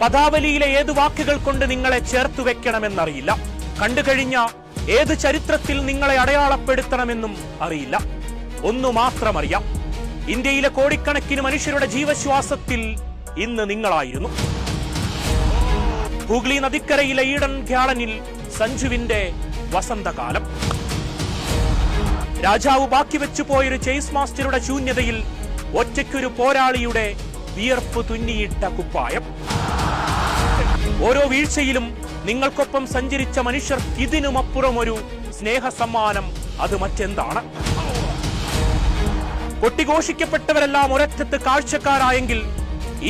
പദാവലിയിലെ ഏത് വാക്കുകൾ കൊണ്ട് നിങ്ങളെ ചേർത്തു വെക്കണമെന്നറിയില്ല. കണ്ടുകഴിഞ്ഞ ഏത് ചരിത്രത്തിൽ നിങ്ങളെ അടയാളപ്പെടുത്തണമെന്നും അറിയില്ല. ഒന്നു മാത്രം അറിയാം, ഇന്ത്യയിലെ കോടിക്കണക്കിന് മനുഷ്യരുടെ ജീവശ്വാസത്തിൽ ഇന്ന് നിങ്ങളായിരുന്നു. ഹൂഗ്ലി നദിക്കരയിലെ ഈഡൻ ഗ്യാളനിൽ സഞ്ജുവിന്റെ വസന്തകാലം. രാജാവ് ബാക്കി വെച്ചു പോയൊരു ചേസ് മാസ്റ്ററുടെ ശൂന്യതയിൽ ഒറ്റയ്ക്കൊരു പോരാളിയുടെ വിയർപ്പ് തുന്നിയിട്ട കുപ്പായം. ഓരോ വീഴ്ചയിലും നിങ്ങൾക്കൊപ്പം സഞ്ചരിച്ച മനുഷ്യർക്ക് ഇതിനുമപ്പുറം ഒരു സ്നേഹ സമ്മാനം അത് മറ്റെന്താണ്? കൊട്ടിഘോഷിക്കപ്പെട്ടവരെല്ലാം ഒരറ്റത്ത് കാഴ്ചക്കാരായെങ്കിൽ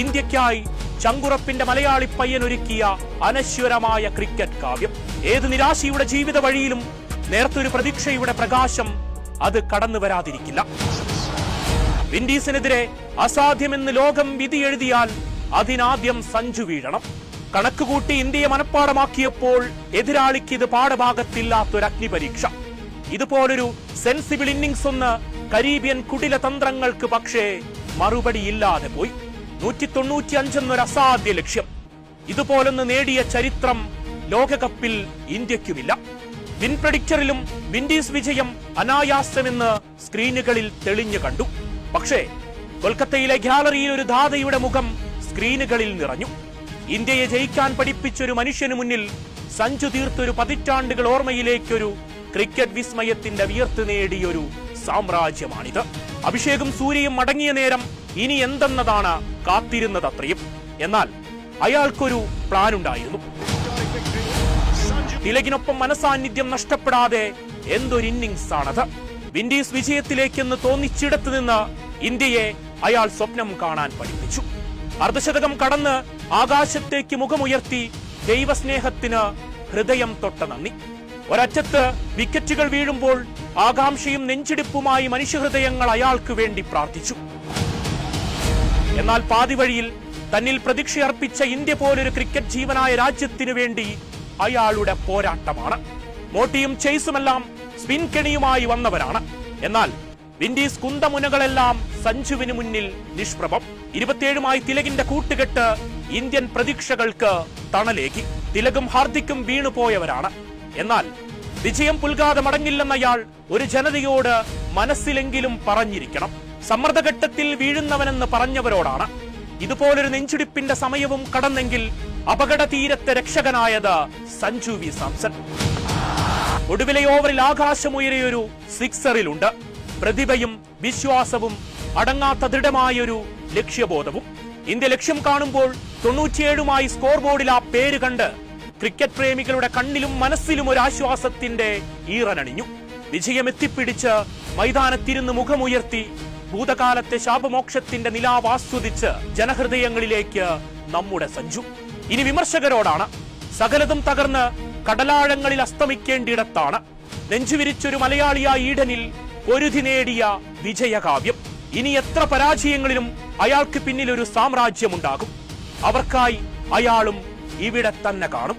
ഇന്ത്യക്കായി ചങ്കുറപ്പിന്റെ മലയാളി പയ്യനൊരുക്കിയ അനശ്വരമായ ക്രിക്കറ്റ് കാവ്യം. ഏത് നിരാശയുടെ ജീവിത വഴിയിലും നേർത്തൊരു പ്രതീക്ഷയുടെ പ്രകാശം അത് കടന്നു വരാതിരിക്കില്ല. വിൻഡീസിനെതിരെ അസാധ്യമെന്ന് ലോകം വിധി എഴുതിയാൽ അതിനാദ്യം സഞ്ജു വീഴണം. കണക്കുകൂട്ടി ഇന്ത്യയെ മനഃപ്പാടമാക്കിയപ്പോൾ എതിരാളിക്ക് ഇത് പാഠഭാഗത്തില്ലാത്തൊരു അഗ്നിപരീക്ഷ. ഇതുപോലൊരു സെൻസിബിൾ ഇന്നിംഗ്സ് ഒന്ന് കരീബിയൻ കുടില തന്ത്രങ്ങൾക്ക് പക്ഷേ മറുപടിയില്ലാതെ പോയി. 195 എന്നൊരു അസാധ്യ ലക്ഷ്യം. ഇതുപോലൊന്ന് നേടിയ ചരിത്രം ലോകകപ്പിൽ ഇന്ത്യക്കുമില്ല. വിൻ പ്രഡിക്ടറിലും വിൻഡീസ് വിജയം അനായാസമെന്ന് സ്ക്രീനുകളിൽ തെളിഞ്ഞു കണ്ടു. പക്ഷേ കൊൽക്കത്തയിലെ ഗ്യാലറിയിൽ ഒരു ധാതയുടെ മുഖം സ്ക്രീനുകളിൽ നിറഞ്ഞു. ഇന്ത്യയെ ജയിക്കാൻ പഠിപ്പിച്ചൊരു മനുഷ്യന് മുന്നിൽ സഞ്ജു തീർത്തൊരു പതിറ്റാണ്ടുകൾ ഓർമ്മയിലേക്കൊരു ക്രിക്കറ്റ് വിസ്മയത്തിന്റെ വിയർത്ത് നേടിയൊരു സാമ്രാജ്യമാണിത്. അഭിഷേകും സൂര്യയും മടങ്ങിയ നേരം ഇനി എന്തെന്നതാണ് കാത്തിരുന്നത് അത്രയും. എന്നാൽ അയാൾക്കൊരു പ്ലാൻ ഉണ്ടായിരുന്നു. തിലകിനൊപ്പം മനസാന്നിധ്യം നഷ്ടപ്പെടാതെ എന്തൊരു ഇന്നിംഗ്സ് ആണത്. വിൻഡീസ് വിജയത്തിലേക്കെന്ന് തോന്നിച്ചിടത്ത് നിന്ന് ഇന്ത്യയെ അയാൾ സ്വപ്നം കാണാൻ പഠിപ്പിച്ചു. അർദ്ധശതകം കടന്ന് ആകാശത്തേക്ക് മുഖമുയർത്തി ദൈവസ്നേഹത്തിന് ഹൃദയം തൊട്ട നന്ദി. ഒരറ്റത്ത് വിക്കറ്റുകൾ വീഴുമ്പോൾ ആകാംക്ഷയും നെഞ്ചിടിപ്പുമായി മനുഷ്യഹൃദയങ്ങൾ അയാൾക്ക് വേണ്ടി പ്രാർത്ഥിച്ചു. എന്നാൽ പാതിവഴിയിൽ തന്നിൽ പ്രതീക്ഷയർപ്പിച്ച ഇന്ത്യ പോലൊരു ക്രിക്കറ്റ് ജീവനായ രാജ്യത്തിനു വേണ്ടി അയാളുടെ പോരാട്ടമാണ്. മോട്ടിയും ചേസുമെല്ലാം സ്പിൻ കെണിയുമായി വന്നവരാണ്. എന്നാൽ വിൻഡീസ് കുന്തമുനകളെല്ലാം സഞ്ജുവിന് മുന്നിൽ നിഷ്പ്രഭം. 27മായി തിലകിന്റെ കൂട്ടുകെട്ട് ഇന്ത്യൻ പ്രതീക്ഷകൾക്ക് തണലേകി. തിലകും ഹാർദിക്കും വീണുപോയവരാണ്. എന്നാൽ വിജയം പുൽകാതെ മടങ്ങില്ലെന്നയാൾ ഒരു ജനതയോട് മനസ്സിലെങ്കിലും പറഞ്ഞിരിക്കണം. സമ്മർദ്ദഘട്ടത്തിൽ വീഴുന്നവനെന്ന് പറഞ്ഞവരോടാണ്. ഇതുപോലൊരു നെഞ്ചുടിപ്പിന്റെ സമയവും കടന്നെങ്കിൽ അപകട തീരത്തെ രക്ഷകനായത് സഞ്ജു വി സാംസൺ. ഒടുവിലെ ഓവറിൽ ആകാശമുയരെയൊരു സിക്സറിലുണ്ട്. പ്രതിഭയും വിശ്വാസവും അടങ്ങാത്ത ദൃഢമായൊരു ലക്ഷ്യബോധവും. ഇന്ത്യ ലക്ഷ്യം കാണുമ്പോൾ 97മായി സ്കോർ ബോർഡിൽ ആ പേര് കണ്ട് ക്രിക്കറ്റ് പ്രേമികളുടെ കണ്ണിലും മനസ്സിലും ഒരു ആശ്വാസത്തിന്റെ ഈറനണിഞ്ഞു. വിജയം എത്തിപ്പിടിച്ച് മൈതാനത്തിരുന്ന് മുഖമുയർത്തി ഭൂതകാലത്തെ ശാപമോക്ഷത്തിന്റെ നിലാവ് ആസ്വദിച്ച് ജനഹൃദയങ്ങളിലേക്ക് നമ്മുടെ സഞ്ജു. ഇനി വിമർശകരോടാണ്. സകലതും തകർന്ന് കടലാഴങ്ങളിൽ അസ്തമിക്കേണ്ടിടത്താണ് നെഞ്ചുവിരിച്ചൊരു മലയാളിയായ ഈഡനിൽ പൊരുതി നേടിയ വിജയകാവ്യം. ഇനി എത്ര പരാജയങ്ങളിലും അയാൾക്ക് പിന്നിൽ ഒരു സാമ്രാജ്യമുണ്ടാകും. അവർക്കായി അയാളും ഇവിടെ തന്നെ കാണും.